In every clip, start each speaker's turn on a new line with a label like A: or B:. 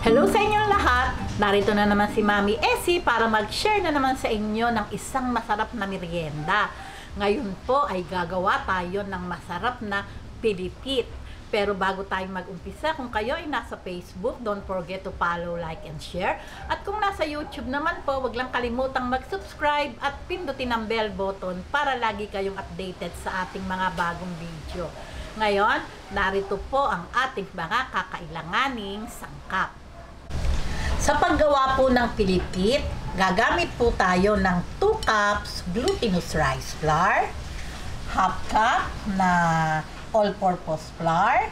A: Hello sa inyong lahat! Narito na naman si Mami Essie para mag-share na naman sa inyo ng isang masarap na merienda. Ngayon po ay gagawa tayo ng masarap na pilipit. Pero bago tayo mag-umpisa, kung kayo ay nasa Facebook, don't forget to follow, like, and share. At kung nasa YouTube naman po, wag lang kalimutang mag-subscribe at pindutin ang bell button para lagi kayong updated sa ating mga bagong video. Ngayon, narito po ang ating mga kakailanganing sangkap. Sa paggawa po ng pilipit, gagamit po tayo ng 2 cups glutinous rice flour, half cup na all-purpose flour.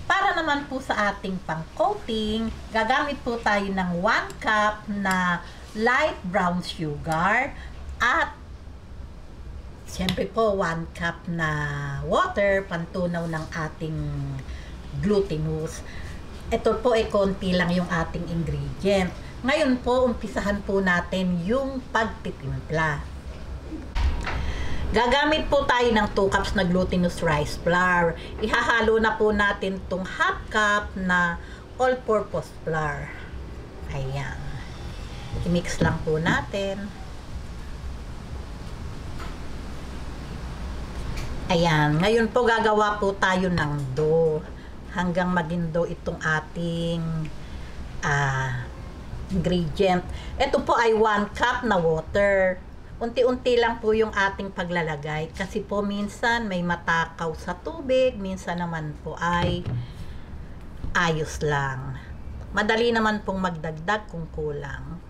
A: Para naman po sa ating pang-coating, gagamit po tayo ng 1 cup na light brown sugar at siyempre po 1 cup na water, pantunaw ng ating glutinous. Ito po ay konti lang yung ating ingredient. Ngayon po, umpisahan po natin yung pagtitimpla. Gagamit po tayo ng 2 cups na glutinous rice flour. Ihahalo na po natin itong half cup na all-purpose flour. Ayan. I-mix lang po natin. Ayan. Ngayon po gagawa po tayo ng dough. Hanggang maging dough itong ating ingredient. Ito po ay 1 cup na water. Unti-unti lang po yung ating paglalagay. Kasi po minsan may matakaw sa tubig. Minsan naman po ay ayos lang. Madali naman pong magdagdag kung kulang.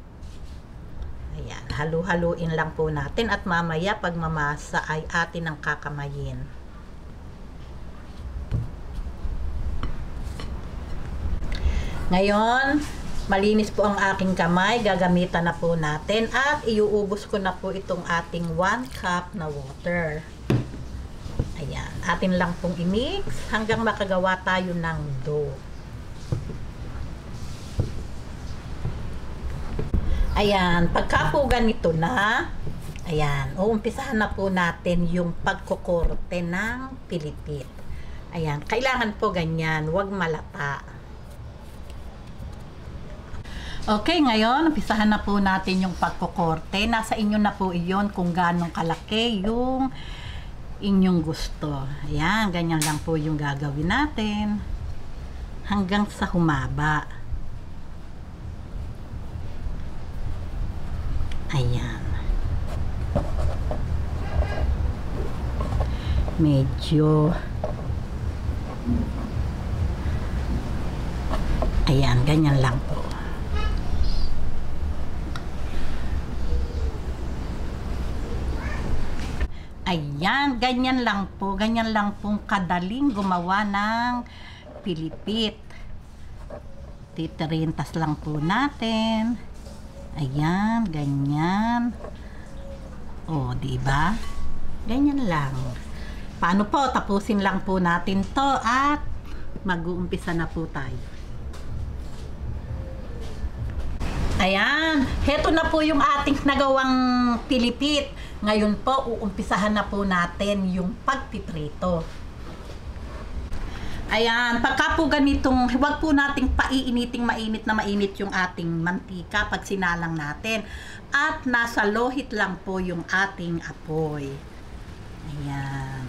A: Ayan. Halu-haluin lang po natin. At mamaya pag mamasa ay atin ang kakamayin. Ngayon, malinis po ang aking kamay, gagamitan na po natin at iuubos ko na po itong ating 1 cup na water. Ayan, atin lang pong i-mix hanggang makagawa tayo ng dough. Ayan, pagka po ganito na, ayan, uumpisahan na po natin yung pagkukorte ng pilipit. Ayan, kailangan po ganyan, huwag malata. Okay, ngayon, umpisahan na po natin yung pagkukorte. Nasa inyo na po iyon kung ganong kalaki yung inyong gusto. Ayan, ganyan lang po yung gagawin natin. Hanggang sa humaba. Ayan. Medyo. Ayan, ganyan lang po. Ayan, ganyan lang po. Ganyan lang pong kadaling gumawa ng pilipit. Titirintas lang po natin. Ayan, ganyan. O, diba? Ganyan lang. Paano po? Tapusin lang po natin to at mag-uumpisa na po tayo. Ayan, heto na po yung ating nagawang pilipit. Ngayon po, uumpisahan na po natin yung pagpiprito. Ayan, pagka po ganitong, huwag po nating paiiniting mainit na mainit yung ating mantika pag sinalang natin. At nasa low heat lang po yung ating apoy. Ayan.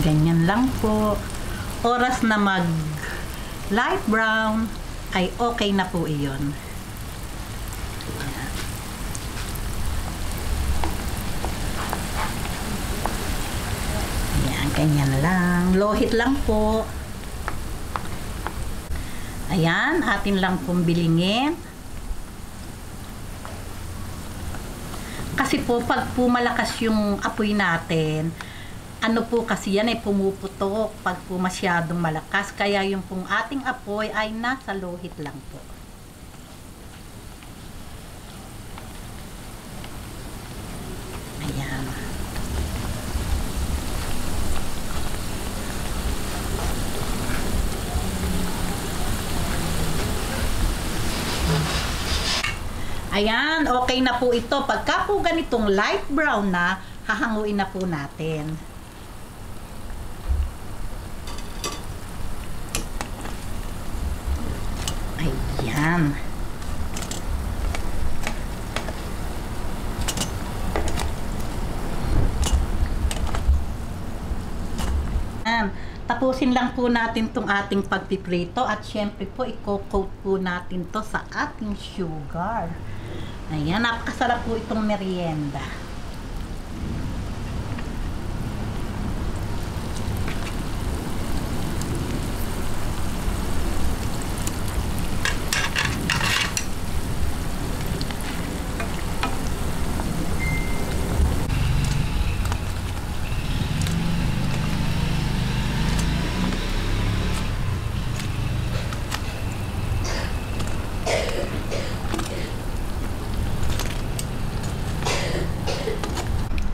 A: Ganyan lang po. Oras na mag light brown ay okay na po iyon. Ayan, ganyan lang. Low heat lang po. Ayan, atin lang pong bilingin. Kasi po, pag po malakas yung apoy natin, ano po kasi yan ay pumuputok pag po masyadong malakas. Kaya yung pong ating apoy ay nasa low heat lang po. Ayan. Ayan, okay na po ito. Pagka po ganitong light brown na, hahanguin na po natin. Ayan. Tapusin lang po natin itong ating pagpiprito at syempre po i-coat po natin to sa ating sugar. Ayan, napakasarap po itong merienda.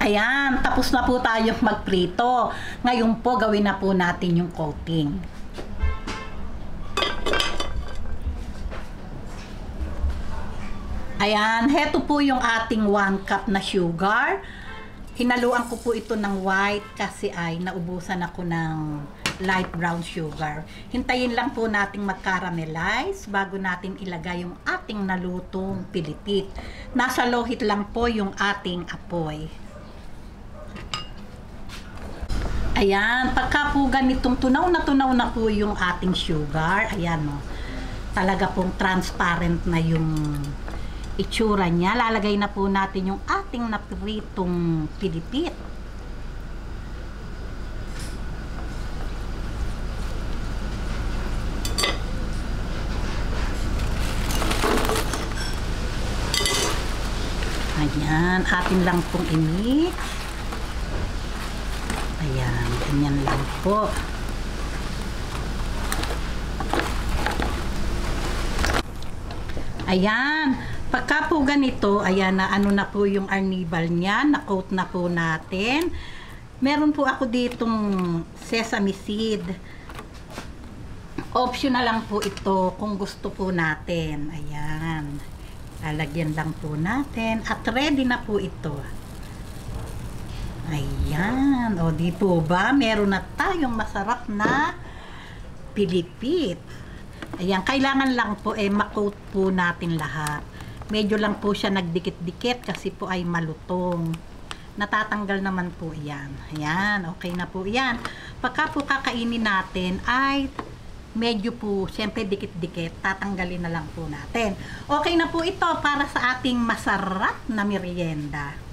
A: Ayan, tapos na po tayong magprito. Ngayon po, gawin na po natin yung coating. Ayan, heto po yung ating 1 cup na sugar. Hinaluan ko po ito ng white kasi ay naubusan ako ng light brown sugar. Hintayin lang po nating mag-caramelize bago natin ilagay yung ating nalutong pilipit. Nasa low heat lang po yung ating apoy. Ayan, pagka po ganitong tunaw na po yung ating sugar, ayan o, talaga pong transparent na yung itsura niya. Lalagay na po natin yung ating napritong pilipit. Ayan, atin lang pong i-mix. Ayan, ganyan lang po. Ayan, pagka po ganito, ayan na ano na po yung arnibal niya, na-coat na po natin. Meron po ako ditong sesame seed. Optional lang po ito kung gusto po natin. Ayan, lalagyan lang po natin at ready na po ito. Ayan, o di po ba, meron na tayong masarap na pilipit. Ayan, kailangan lang po ma-coat po natin lahat. Medyo lang po siya nagdikit-dikit kasi po ay malutong. Natatanggal naman po yan. Ayan, okay na po yan. Pagka po kakainin natin ay medyo po, siyempre dikit-dikit, tatanggalin na lang po natin. Okay na po ito para sa ating masarap na merienda.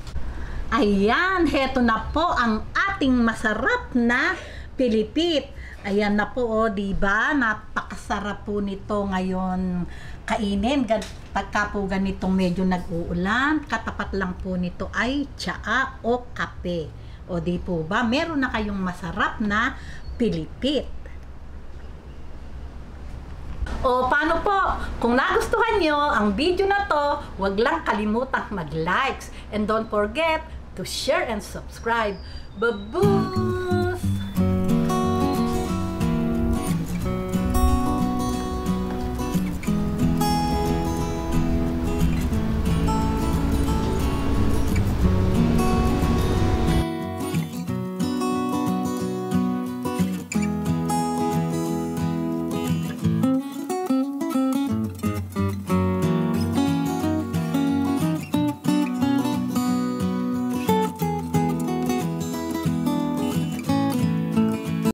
A: Ayan, heto na po ang ating masarap na pilipit. Ayan na po, oh, diba? Napakasarap po nito ngayon kainin. Pagka po ganitong medyo nag-uulan, katapat lang po nito ay tsaa o kape. O di po ba? Meron na kayong masarap na pilipit. O paano po? Kung nagustuhan nyo ang video na to, huwag lang kalimutang mag-likes. And don't forget to share and subscribe. Babuuuy!